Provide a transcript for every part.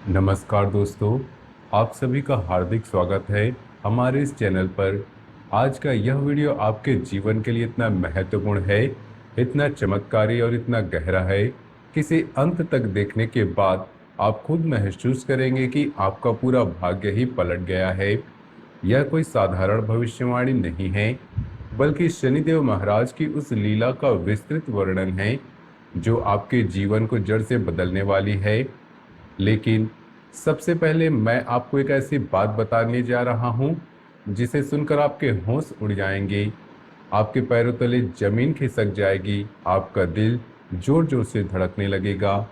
नमस्कार दोस्तों, आप सभी का हार्दिक स्वागत है हमारे इस चैनल पर। आज का यह वीडियो आपके जीवन के लिए इतना महत्वपूर्ण है, इतना चमत्कारी और इतना गहरा है कि इसे अंत तक देखने के बाद आप खुद महसूस करेंगे कि आपका पूरा भाग्य ही पलट गया है। यह कोई साधारण भविष्यवाणी नहीं है, बल्कि शनिदेव महाराज की उस लीला का विस्तृत वर्णन है जो आपके जीवन को जड़ से बदलने वाली है। लेकिन सबसे पहले मैं आपको एक ऐसी बात बताने जा रहा हूं जिसे सुनकर आपके होश उड़ जाएंगे, आपके पैरों तले जमीन खिसक जाएगी, आपका दिल जोर जोर से धड़कने लगेगा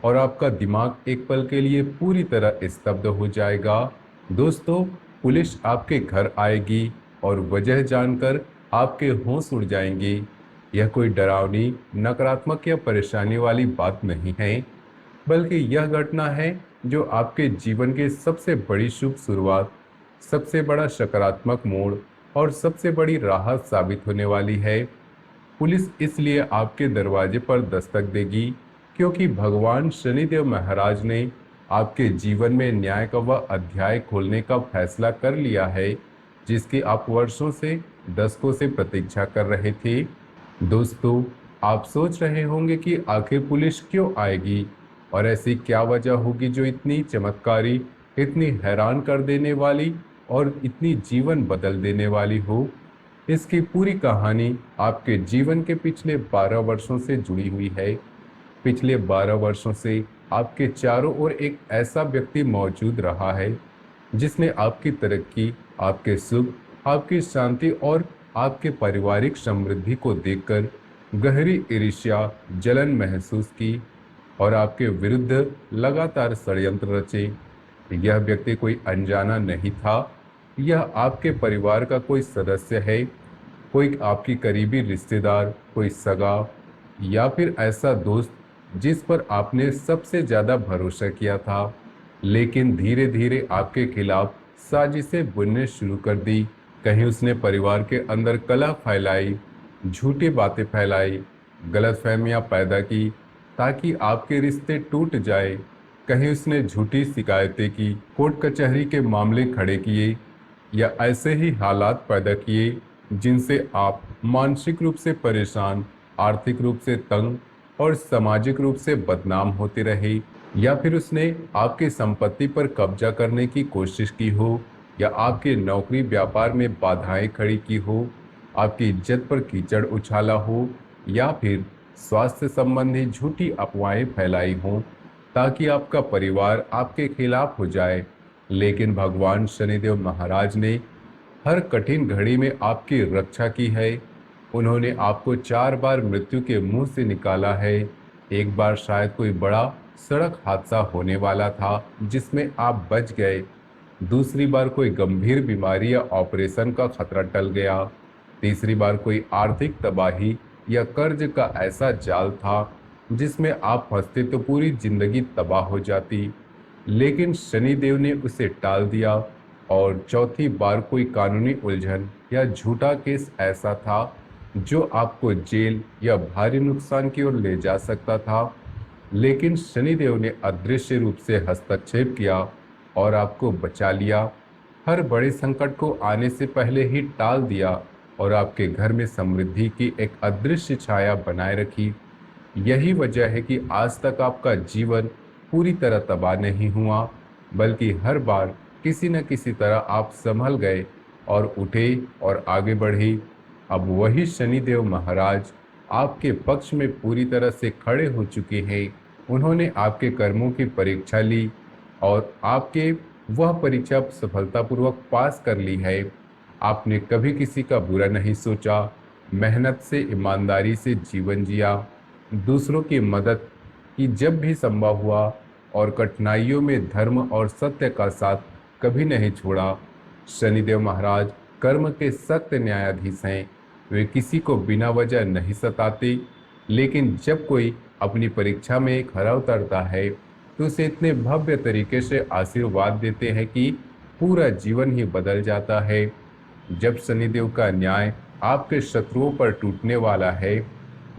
और आपका दिमाग एक पल के लिए पूरी तरह स्तब्ध हो जाएगा। दोस्तों, पुलिस आपके घर आएगी और वजह जानकर आपके होश उड़ जाएंगे। यह कोई डरावनी, नकारात्मक या परेशानी वाली बात नहीं है, बल्कि यह घटना है जो आपके जीवन की सबसे बड़ी शुभ शुरुआत, सबसे बड़ा सकारात्मक मोड़ और सबसे बड़ी राहत साबित होने वाली है। पुलिस इसलिए आपके दरवाजे पर दस्तक देगी क्योंकि भगवान शनिदेव महाराज ने आपके जीवन में न्याय का वह अध्याय खोलने का फैसला कर लिया है जिसकी आप वर्षों से, दशकों से प्रतीक्षा कर रहे थे। दोस्तों, आप सोच रहे होंगे कि आखिर पुलिस क्यों आएगी और ऐसी क्या वजह होगी जो इतनी चमत्कारी, इतनी हैरान कर देने वाली और इतनी जीवन बदल देने वाली हो। इसकी पूरी कहानी आपके जीवन के पिछले 12 वर्षों से जुड़ी हुई है। पिछले 12 वर्षों से आपके चारों ओर एक ऐसा व्यक्ति मौजूद रहा है जिसने आपकी तरक्की, आपके सुख, आपकी शांति और आपके पारिवारिक समृद्धि को देखकर गहरी ईर्ष्या, जलन महसूस की और आपके विरुद्ध लगातार षड्यंत्र रचे। यह व्यक्ति कोई अनजाना नहीं था, यह आपके परिवार का कोई सदस्य है, कोई आपकी करीबी रिश्तेदार, कोई सगा या फिर ऐसा दोस्त जिस पर आपने सबसे ज्यादा भरोसा किया था। लेकिन धीरे धीरे आपके खिलाफ साजिशें बुनने शुरू कर दी। कहीं उसने परिवार के अंदर कलह फैलाई, झूठी बातें फैलाई, गलतफहमियां पैदा की ताकि आपके रिश्ते टूट जाए। कहीं उसने झूठी शिकायतें की, कोर्ट कचहरी के मामले खड़े किए या ऐसे ही हालात पैदा किए जिनसे आप मानसिक रूप से परेशान, आर्थिक रूप से तंग और सामाजिक रूप से बदनाम होते रहे। या फिर उसने आपकी संपत्ति पर कब्जा करने की कोशिश की हो या आपकी नौकरी व्यापार में बाधाएं खड़ी की हो, आपकी इज्जत पर कीचड़ उछाला हो या फिर स्वास्थ्य संबंधी झूठी अफवाहें फैलाई हों ताकि आपका परिवार आपके खिलाफ हो जाए। लेकिन भगवान शनिदेव महाराज ने हर कठिन घड़ी में आपकी रक्षा की है। उन्होंने आपको 4 बार मृत्यु के मुंह से निकाला है। एक बार शायद कोई बड़ा सड़क हादसा होने वाला था जिसमें आप बच गए। दूसरी बार कोई गंभीर बीमारी या ऑपरेशन का खतरा टल गया। तीसरी बार कोई आर्थिक तबाही या कर्ज का ऐसा जाल था जिसमें आप फंसते तो पूरी जिंदगी तबाह हो जाती। लेकिन शनिदेव ने उसे टाल दिया और चौथी बार कोई कानूनी उलझन या झूठा केस ऐसा था जो आपको जेल या भारी नुकसान की ओर ले जा सकता था। लेकिन शनिदेव ने अदृश्य रूप से हस्तक्षेप किया और आपको बचा लिया। हर बड़े संकट को आने से पहले ही टाल दिया और आपके घर में समृद्धि की एक अदृश्य छाया बनाए रखी। यही वजह है कि आज तक आपका जीवन पूरी तरह तबाह नहीं हुआ, बल्कि हर बार किसी न किसी तरह आप संभल गए और उठे और आगे बढ़े। अब वही शनिदेव महाराज आपके पक्ष में पूरी तरह से खड़े हो चुके हैं। उन्होंने आपके कर्मों की परीक्षा ली और आपके वह परीक्षा सफलतापूर्वक पास कर ली है। आपने कभी किसी का बुरा नहीं सोचा, मेहनत से, ईमानदारी से जीवन जिया, दूसरों की मदद की जब भी संभव हुआ और कठिनाइयों में धर्म और सत्य का साथ कभी नहीं छोड़ा। शनिदेव महाराज कर्म के सख्त न्यायाधीश हैं। वे किसी को बिना वजह नहीं सताते, लेकिन जब कोई अपनी परीक्षा में एक खरा उतरता है तो उसे इतने भव्य तरीके से आशीर्वाद देते हैं कि पूरा जीवन ही बदल जाता है। जब शनिदेव का न्याय आपके शत्रुओं पर टूटने वाला है,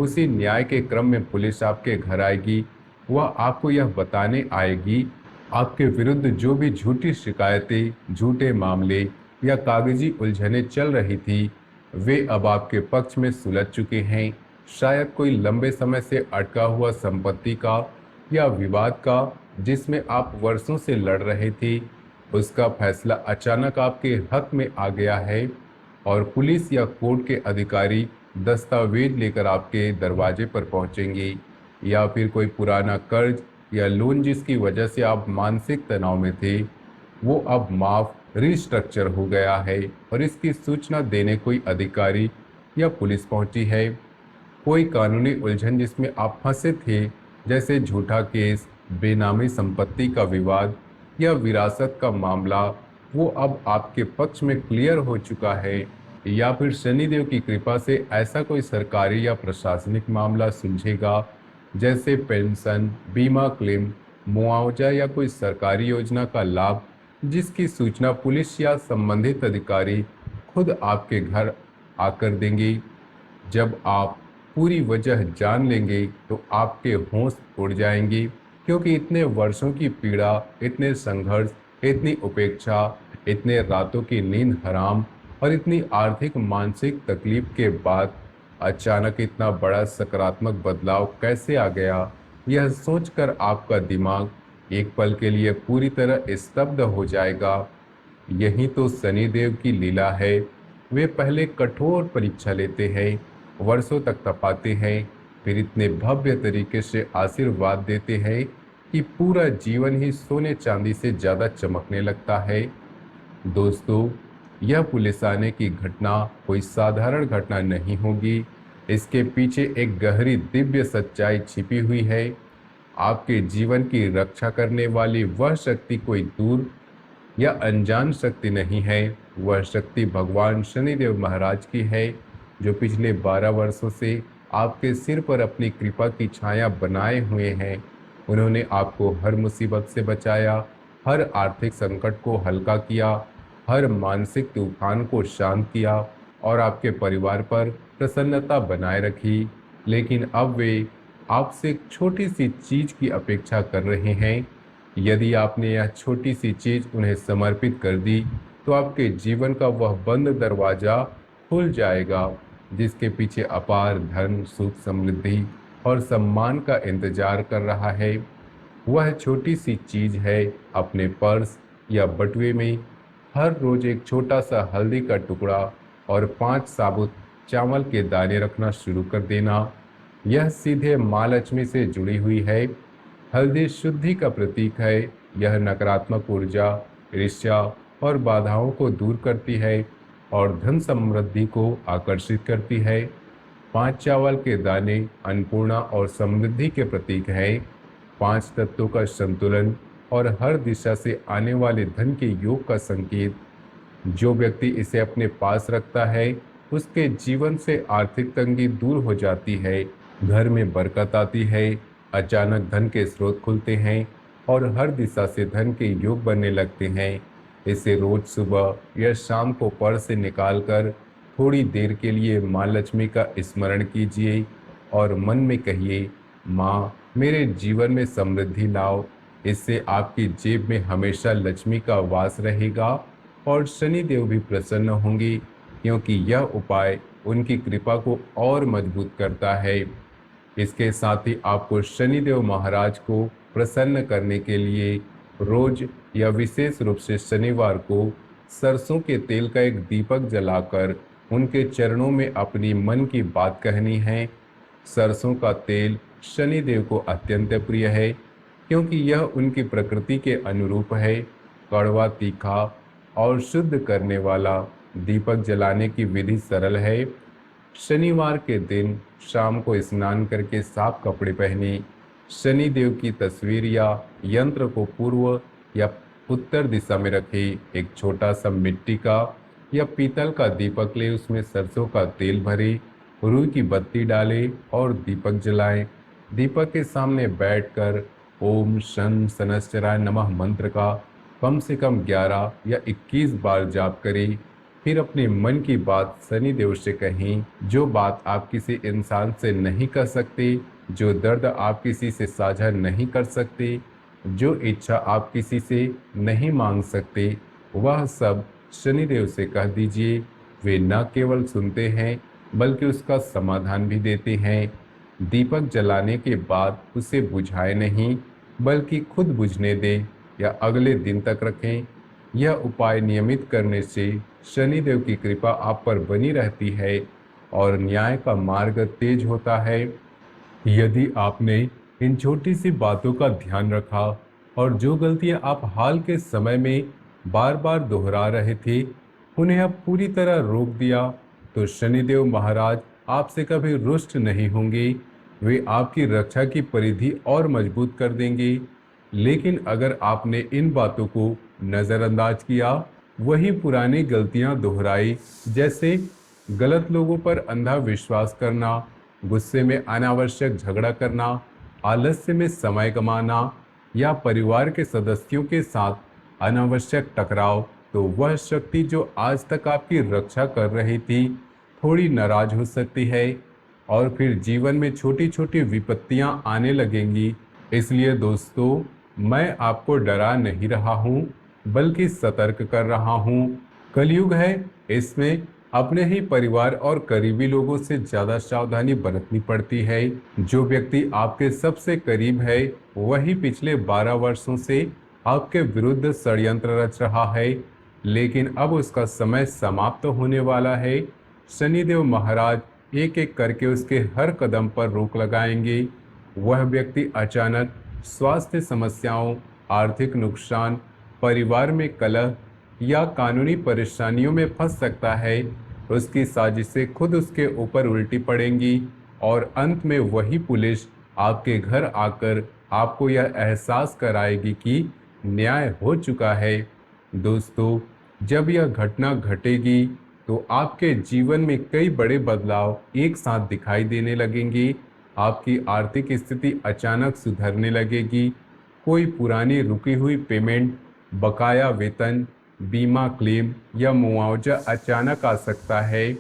उसी न्याय के क्रम में पुलिस आपके घर आएगी। वह आपको यह बताने आएगी आपके विरुद्ध जो भी झूठी शिकायतें, झूठे मामले या कागजी उलझनें चल रही थी, वे अब आपके पक्ष में सुलझ चुके हैं। शायद कोई लंबे समय से अटका हुआ संपत्ति का या विवाद का, जिसमें आप वर्षों से लड़ रहे थे, उसका फैसला अचानक आपके हक में आ गया है और पुलिस या कोर्ट के अधिकारी दस्तावेज लेकर आपके दरवाजे पर पहुंचेंगे। या फिर कोई पुराना कर्ज या लोन जिसकी वजह से आप मानसिक तनाव में थे, वो अब माफ रिस्ट्रक्चर हो गया है और इसकी सूचना देने कोई अधिकारी या पुलिस पहुंची है। कोई कानूनी उलझन जिसमें आप फंसे थे, जैसे झूठा केस, बेनामी संपत्ति का विवाद या विरासत का मामला, वो अब आपके पक्ष में क्लियर हो चुका है। या फिर शनिदेव की कृपा से ऐसा कोई सरकारी या प्रशासनिक मामला सुलझेगा, जैसे पेंशन, बीमा क्लेम, मुआवजा या कोई सरकारी योजना का लाभ, जिसकी सूचना पुलिस या संबंधित अधिकारी खुद आपके घर आकर देंगे। जब आप पूरी वजह जान लेंगे तो आपके होश उड़ जाएंगे, क्योंकि इतने वर्षों की पीड़ा, इतने संघर्ष, इतनी उपेक्षा, इतने रातों की नींद हराम और इतनी आर्थिक मानसिक तकलीफ के बाद अचानक इतना बड़ा सकारात्मक बदलाव कैसे आ गया, यह सोचकर आपका दिमाग एक पल के लिए पूरी तरह स्तब्ध हो जाएगा। यही तो शनिदेव की लीला है। वे पहले कठोर परीक्षा लेते हैं, वर्षों तक तपाते हैं, फिर इतने भव्य तरीके से आशीर्वाद देते हैं कि पूरा जीवन ही सोने चांदी से ज़्यादा चमकने लगता है। दोस्तों, यह पुलिस आने की घटना कोई साधारण घटना नहीं होगी। इसके पीछे एक गहरी दिव्य सच्चाई छिपी हुई है। आपके जीवन की रक्षा करने वाली वह शक्ति कोई दूर या अनजान शक्ति नहीं है। वह शक्ति भगवान शनिदेव महाराज की है, जो पिछले 12 वर्षों से आपके सिर पर अपनी कृपा की छाया बनाए हुए हैं। उन्होंने आपको हर मुसीबत से बचाया, हर आर्थिक संकट को हल्का किया, हर मानसिक तूफान को शांत किया और आपके परिवार पर प्रसन्नता बनाए रखी। लेकिन अब वे आपसे एक छोटी सी चीज की अपेक्षा कर रहे हैं। यदि आपने यह छोटी सी चीज उन्हें समर्पित कर दी, तो आपके जीवन का वह बंद दरवाजा खुल जाएगा, जिसके पीछे अपार धन, सुख, समृद्धि और सम्मान का इंतजार कर रहा है। वह छोटी सी चीज है अपने पर्स या बटुए में हर रोज एक छोटा सा हल्दी का टुकड़ा और 5 साबुत चावल के दाने रखना शुरू कर देना। यह सीधे माँ लक्ष्मी से जुड़ी हुई है। हल्दी शुद्धि का प्रतीक है। यह नकारात्मक ऊर्जा, ईर्ष्या और बाधाओं को दूर करती है और धन समृद्धि को आकर्षित करती है। 5 चावल के दाने अन्नपूर्णा और समृद्धि के प्रतीक हैं। 5 तत्वों का संतुलन और हर दिशा से आने वाले धन के योग का संकेत। जो व्यक्ति इसे अपने पास रखता है, उसके जीवन से आर्थिक तंगी दूर हो जाती है, घर में बरकत आती है, अचानक धन के स्रोत खुलते हैं और हर दिशा से धन के योग बनने लगते हैं। इसे रोज सुबह या शाम को पर्स से निकालकर थोड़ी देर के लिए माँ लक्ष्मी का स्मरण कीजिए और मन में कहिए, माँ मेरे जीवन में समृद्धि लाओ। इससे आपकी जेब में हमेशा लक्ष्मी का वास रहेगा और शनिदेव भी प्रसन्न होंगे, क्योंकि यह उपाय उनकी कृपा को और मजबूत करता है। इसके साथ ही आपको शनिदेव महाराज को प्रसन्न करने के लिए रोज या विशेष रूप से शनिवार को सरसों के तेल का एक दीपक जलाकर उनके चरणों में अपनी मन की बात कहनी है। सरसों का तेल शनिदेव को अत्यंत प्रिय है, क्योंकि यह उनकी प्रकृति के अनुरूप है। कड़वा, तीखा और शुद्ध करने वाला दीपक जलाने की विधि सरल है। शनिवार के दिन शाम को स्नान करके साफ कपड़े पहने, शनिदेव की तस्वीर या यंत्र को पूर्व या उत्तर दिशा में रखें। एक छोटा सा मिट्टी का या पीतल का दीपक ले, उसमें सरसों का तेल भरे, रुई की बत्ती डालें और दीपक जलाएं। दीपक के सामने बैठकर ओम शन शनश्चराय नमः मंत्र का कम से कम 11 या 21 बार जाप करें। फिर अपने मन की बात शनिदेव से कहें। जो बात आप किसी इंसान से नहीं कर सकते, जो दर्द आप किसी से साझा नहीं कर सकते, जो इच्छा आप किसी से नहीं मांग सकते, वह सब शनिदेव से कह दीजिए। वे न केवल सुनते हैं बल्कि उसका समाधान भी देते हैं। दीपक जलाने के बाद उसे बुझाए नहीं, बल्कि खुद बुझने दें या अगले दिन तक रखें। यह उपाय नियमित करने से शनिदेव की कृपा आप पर बनी रहती है और न्याय का मार्ग तेज होता है। यदि आपने इन छोटी सी बातों का ध्यान रखा और जो गलतियां आप हाल के समय में बार बार दोहरा रहे थे, उन्हें अब पूरी तरह रोक दिया, तो शनिदेव महाराज आपसे कभी रुष्ट नहीं होंगे। वे आपकी रक्षा की परिधि और मजबूत कर देंगे। लेकिन अगर आपने इन बातों को नज़रअंदाज किया, वही पुरानी गलतियां दोहराई, जैसे गलत लोगों पर अंधा विश्वास करना, गुस्से में अनावश्यक झगड़ा करना, आलस्य में समय गंवाना या परिवार के सदस्यों के साथ अनावश्यक टकराव, तो वह शक्ति जो आज तक आपकी रक्षा कर रही थी, थोड़ी नाराज हो सकती है और फिर जीवन में छोटी छोटी विपत्तियां आने लगेंगी। इसलिए दोस्तों, मैं आपको डरा नहीं रहा हूँ, बल्कि सतर्क कर रहा हूँ। कलयुग है, इसमें अपने ही परिवार और करीबी लोगों से ज्यादा सावधानी बरतनी पड़ती है। जो व्यक्ति आपके सबसे करीब है, वही पिछले 12 वर्षों से आपके विरुद्ध षड्यंत्र रच रहा है, लेकिन अब उसका समय समाप्त होने वाला है। शनिदेव महाराज एक एक करके उसके हर कदम पर रोक लगाएंगे। वह व्यक्ति अचानक स्वास्थ्य समस्याओं, आर्थिक नुकसान, परिवार में कलह या कानूनी परेशानियों में फंस सकता है। उसकी साजिशें खुद उसके ऊपर उल्टी पड़ेंगी और अंत में वही पुलिस आपके घर आकर आपको यह एहसास कराएगी कि न्याय हो चुका है। दोस्तों, जब यह घटना घटेगी तो आपके जीवन में कई बड़े बदलाव एक साथ दिखाई देने लगेंगे। आपकी आर्थिक स्थिति अचानक सुधरने लगेगी। कोई पुरानी रुकी हुई पेमेंट, बकाया वेतन, बीमा क्लेम या मुआवजा अचानक आ सकता है।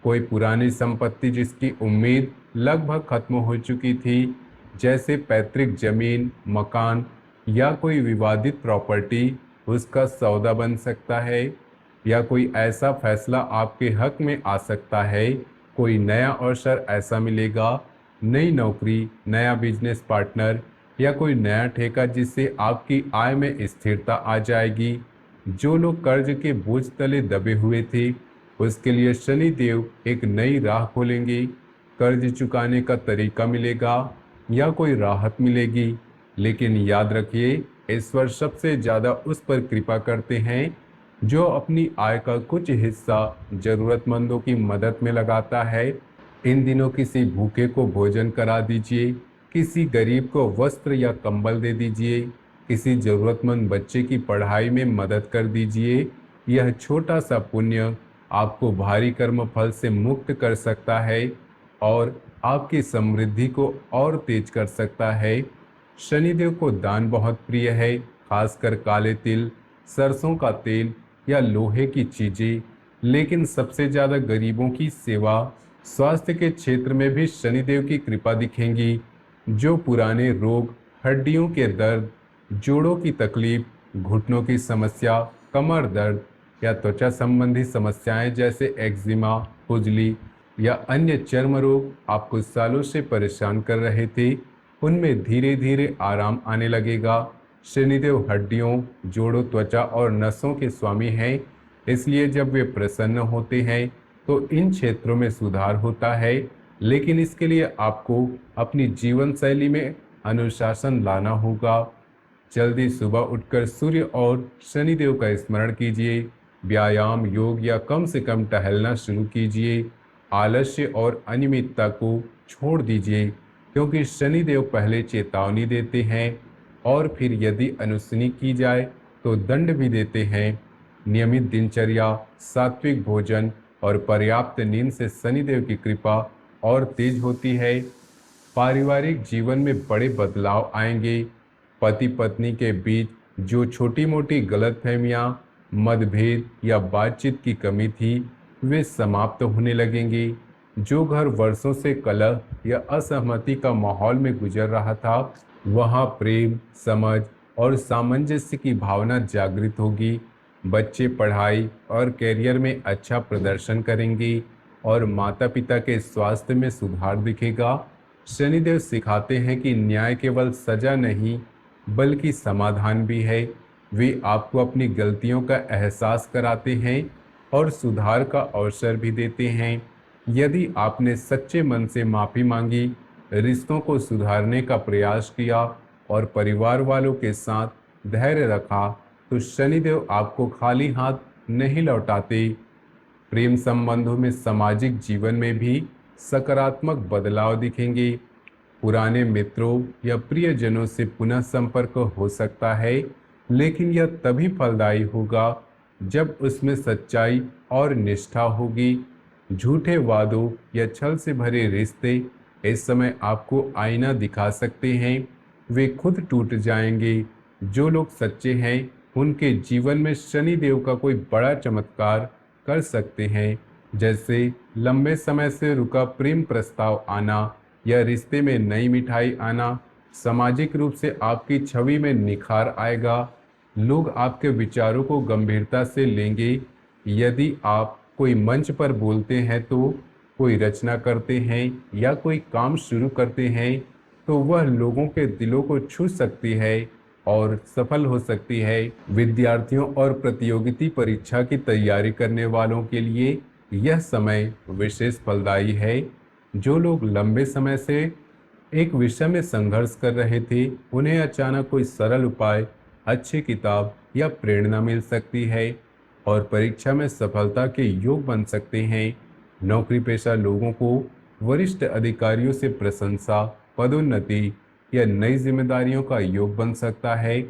कोई पुरानी संपत्ति जिसकी उम्मीद लगभग खत्म हो चुकी थी, जैसे पैतृक जमीन, मकान या कोई विवादित प्रॉपर्टी, उसका सौदा बन सकता है। या कोई ऐसा फैसला आपके हक में आ सकता है। कोई नया अवसर ऐसा मिलेगा, नई नौकरी, नया बिजनेस पार्टनर या कोई नया ठेका जिससे आपकी आय में स्थिरता आ जाएगी। जो लोग कर्ज के बोझ तले दबे हुए थे, उसके लिए शनि देव एक नई राह खोलेंगे। कर्ज चुकाने का तरीका मिलेगा या कोई राहत मिलेगी। लेकिन याद रखिए, ईश्वर सबसे ज्यादा उस पर कृपा करते हैं जो अपनी आय का कुछ हिस्सा जरूरतमंदों की मदद में लगाता है। इन दिनों किसी भूखे को भोजन करा दीजिए, किसी गरीब को वस्त्र या कंबल दे दीजिए, किसी जरूरतमंद बच्चे की पढ़ाई में मदद कर दीजिए। यह छोटा सा पुण्य आपको भारी कर्म फल से मुक्त कर सकता है और आपकी समृद्धि को और तेज कर सकता है। शनिदेव को दान बहुत प्रिय है, खासकर काले तिल, सरसों का तेल या लोहे की चीजें। लेकिन सबसे ज्यादा गरीबों की सेवा, स्वास्थ्य के क्षेत्र में भी शनिदेव की कृपा दिखेंगी। जो पुराने रोग, हड्डियों के दर्द, जोड़ों की तकलीफ, घुटनों की समस्या, कमर दर्द या त्वचा संबंधी समस्याएं जैसे एक्जिमा, खुजली या अन्य चर्म रोग आपको सालों से परेशान कर रहे थे, उनमें धीरे धीरे आराम आने लगेगा। शनिदेव हड्डियों, जोड़ों, त्वचा और नसों के स्वामी हैं, इसलिए जब वे प्रसन्न होते हैं तो इन क्षेत्रों में सुधार होता है। लेकिन इसके लिए आपको अपनी जीवन शैली में अनुशासन लाना होगा। जल्दी सुबह उठकर सूर्य और शनिदेव का स्मरण कीजिए। व्यायाम, योग या कम से कम टहलना शुरू कीजिए। आलस्य और अनियमितता को छोड़ दीजिए, क्योंकि शनिदेव पहले चेतावनी देते हैं और फिर यदि अनसुनी की जाए तो दंड भी देते हैं। नियमित दिनचर्या, सात्विक भोजन और पर्याप्त नींद से शनिदेव की कृपा और तेज होती है। पारिवारिक जीवन में बड़े बदलाव आएंगे। पति पत्नी के बीच जो छोटी मोटी गलतफहमियां, मतभेद या बातचीत की कमी थी, वे समाप्त होने लगेंगे। जो घर वर्षों से कलह या असहमति का माहौल में गुजर रहा था, वहां प्रेम, समझ और सामंजस्य की भावना जागृत होगी। बच्चे पढ़ाई और कैरियर में अच्छा प्रदर्शन करेंगे और माता पिता के स्वास्थ्य में सुधार दिखेगा। शनिदेव सिखाते हैं कि न्याय केवल सजा नहीं बल्कि समाधान भी है। वे आपको अपनी गलतियों का एहसास कराते हैं और सुधार का अवसर भी देते हैं। यदि आपने सच्चे मन से माफ़ी मांगी, रिश्तों को सुधारने का प्रयास किया और परिवार वालों के साथ धैर्य रखा, तो शनिदेव आपको खाली हाथ नहीं लौटाते। प्रेम संबंधों में सामाजिक जीवन में भी सकारात्मक बदलाव दिखेंगे। पुराने मित्रों या प्रियजनों से पुनः संपर्क हो सकता है, लेकिन यह तभी फलदायी होगा जब उसमें सच्चाई और निष्ठा होगी। झूठे वादों या छल से भरे रिश्ते इस समय आपको आईना दिखा सकते हैं, वे खुद टूट जाएंगे। जो लोग सच्चे हैं उनके जीवन में शनि देव का कोई बड़ा चमत्कार कर सकते हैं, जैसे लंबे समय से रुका प्रेम प्रस्ताव आना या रिश्ते में नई मिठाई आना। सामाजिक रूप से आपकी छवि में निखार आएगा, लोग आपके विचारों को गंभीरता से लेंगे। यदि आप कोई मंच पर बोलते हैं, तो कोई रचना करते हैं या कोई काम शुरू करते हैं, तो वह लोगों के दिलों को छू सकती है और सफल हो सकती है। विद्यार्थियों और प्रतियोगिता परीक्षा की तैयारी करने वालों के लिए यह समय विशेष फलदायी है। जो लोग लंबे समय से एक विषय में संघर्ष कर रहे थे, उन्हें अचानक कोई सरल उपाय, अच्छी किताब या प्रेरणा मिल सकती है और परीक्षा में सफलता के योग बन सकते हैं। नौकरी पेशा लोगों को वरिष्ठ अधिकारियों से प्रशंसा, पदोन्नति या नई जिम्मेदारियों का योग बन सकता है।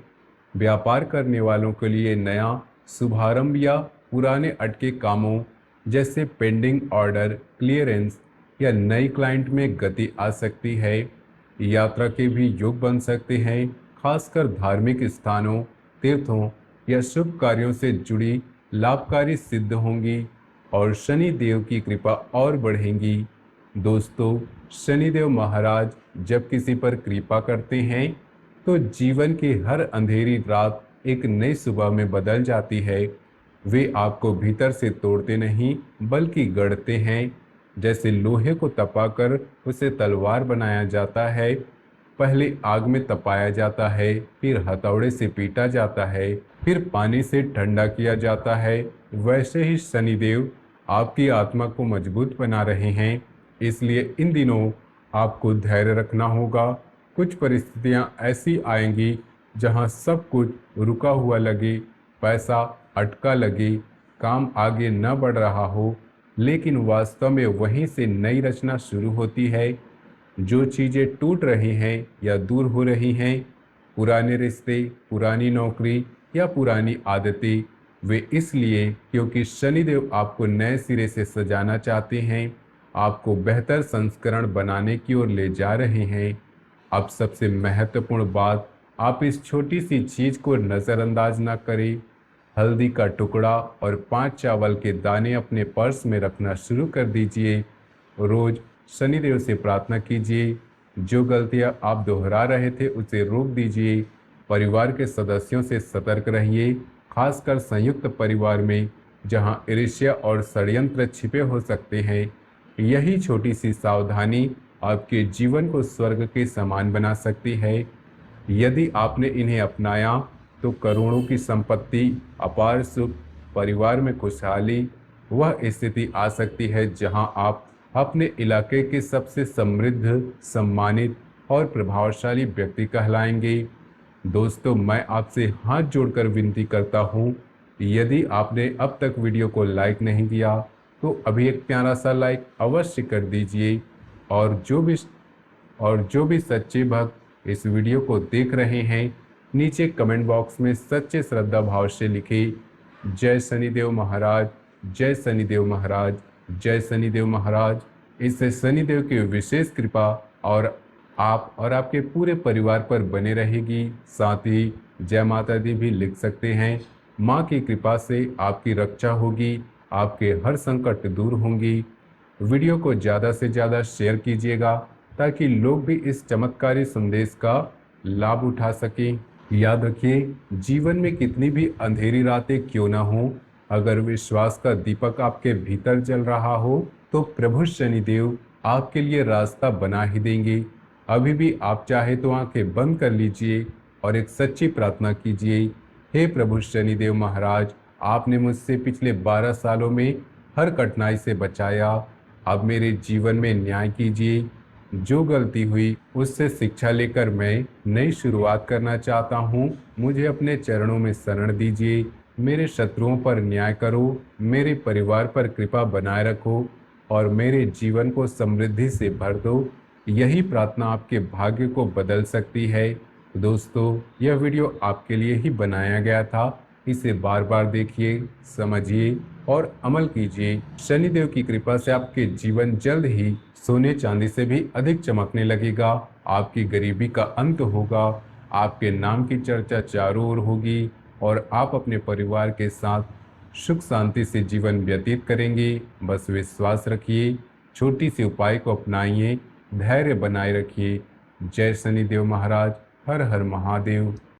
व्यापार करने वालों के लिए नया शुभारंभ या पुराने अटके कामों जैसे पेंडिंग ऑर्डर क्लियरेंस या नई क्लाइंट में गति आ सकती है। यात्रा के भी योग बन सकते हैं, खासकर धार्मिक स्थानों, तीर्थों या शुभ कार्यों से जुड़ी लाभकारी सिद्ध होंगी और शनि देव की कृपा और बढ़ेंगी। दोस्तों, शनिदेव महाराज जब किसी पर कृपा करते हैं तो जीवन की हर अंधेरी रात एक नई सुबह में बदल जाती है। वे आपको भीतर से तोड़ते नहीं बल्कि गढ़ते हैं। जैसे लोहे को तपाकर उसे तलवार बनाया जाता है, पहले आग में तपाया जाता है, फिर हथौड़े से पीटा जाता है, फिर पानी से ठंडा किया जाता है, वैसे ही शनिदेव आपकी आत्मा को मजबूत बना रहे हैं। इसलिए इन दिनों आपको धैर्य रखना होगा। कुछ परिस्थितियां ऐसी आएंगी जहां सब कुछ रुका हुआ लगे, पैसा अटका लगे, काम आगे न बढ़ रहा हो, लेकिन वास्तव में वहीं से नई रचना शुरू होती है। जो चीज़ें टूट रही हैं या दूर हो रही हैं, पुराने रिश्ते, पुरानी नौकरी या पुरानी आदतें, वे इसलिए क्योंकि शनिदेव आपको नए सिरे से सजाना चाहते हैं, आपको बेहतर संस्करण बनाने की ओर ले जा रहे हैं। अब सबसे महत्वपूर्ण बात, आप इस छोटी सी चीज़ को नज़रअंदाज ना करें। हल्दी का टुकड़ा और 5 चावल के दाने अपने पर्स में रखना शुरू कर दीजिए। रोज शनिदेव से प्रार्थना कीजिए। जो गलतियां आप दोहरा रहे थे उसे रोक दीजिए। परिवार के सदस्यों से सतर्क रहिए, खासकर संयुक्त परिवार में जहां ईर्ष्या और षड्यंत्र छिपे हो सकते हैं। यही छोटी सी सावधानी आपके जीवन को स्वर्ग के समान बना सकती है। यदि आपने इन्हें अपनाया तो करोड़ों की संपत्ति, अपार सुख, परिवार में खुशहाली, वह स्थिति आ सकती है जहां आप अपने इलाके के सबसे समृद्ध, सम्मानित और प्रभावशाली व्यक्ति कहलाएंगे। दोस्तों, मैं आपसे हाथ जोड़कर विनती करता हूं, यदि आपने अब तक वीडियो को लाइक नहीं किया तो अभी एक प्यारा सा लाइक अवश्य कर दीजिए। और जो भी सच्चे भक्त इस वीडियो को देख रहे हैं, नीचे कमेंट बॉक्स में सच्चे श्रद्धा भाव से लिखें, जय शनिदेव महाराज, जय शनिदेव महाराज, जय शनिदेव महाराज। इससे शनिदेव की विशेष कृपा और आप और आपके पूरे परिवार पर बने रहेगी। साथ ही जय माता दी भी लिख सकते हैं। माँ की कृपा से आपकी रक्षा होगी, आपके हर संकट दूर होंगी। वीडियो को ज़्यादा से ज़्यादा शेयर कीजिएगा ताकि लोग भी इस चमत्कारी संदेश का लाभ उठा सकें। याद रखिए, जीवन में कितनी भी अंधेरी रातें क्यों ना हो, अगर विश्वास का दीपक आपके भीतर जल रहा हो तो प्रभु शनिदेव आपके लिए रास्ता बना ही देंगे। अभी भी आप चाहे तो आंखें बंद कर लीजिए और एक सच्ची प्रार्थना कीजिए। हे प्रभु शनिदेव महाराज, आपने मुझसे पिछले 12 सालों में हर कठिनाई से बचाया। अब मेरे जीवन में न्याय कीजिए। जो गलती हुई उससे शिक्षा लेकर मैं नई शुरुआत करना चाहता हूँ। मुझे अपने चरणों में शरण दीजिए। मेरे शत्रुओं पर न्याय करो, मेरे परिवार पर कृपा बनाए रखो और मेरे जीवन को समृद्धि से भर दो। यही प्रार्थना आपके भाग्य को बदल सकती है। दोस्तों, यह वीडियो आपके लिए ही बनाया गया था। इसे बार बार देखिए, समझिए और अमल कीजिए। शनिदेव की कृपा से आपके जीवन जल्द ही सोने चांदी से भी अधिक चमकने लगेगा। आपकी गरीबी का अंत होगा, आपके नाम की चर्चा चारों ओर होगी और आप अपने परिवार के साथ सुख शांति से जीवन व्यतीत करेंगे। बस विश्वास रखिए, छोटी सी उपाय को अपनाइए, धैर्य बनाए रखिए। जय शनिदेव महाराज। हर हर महादेव।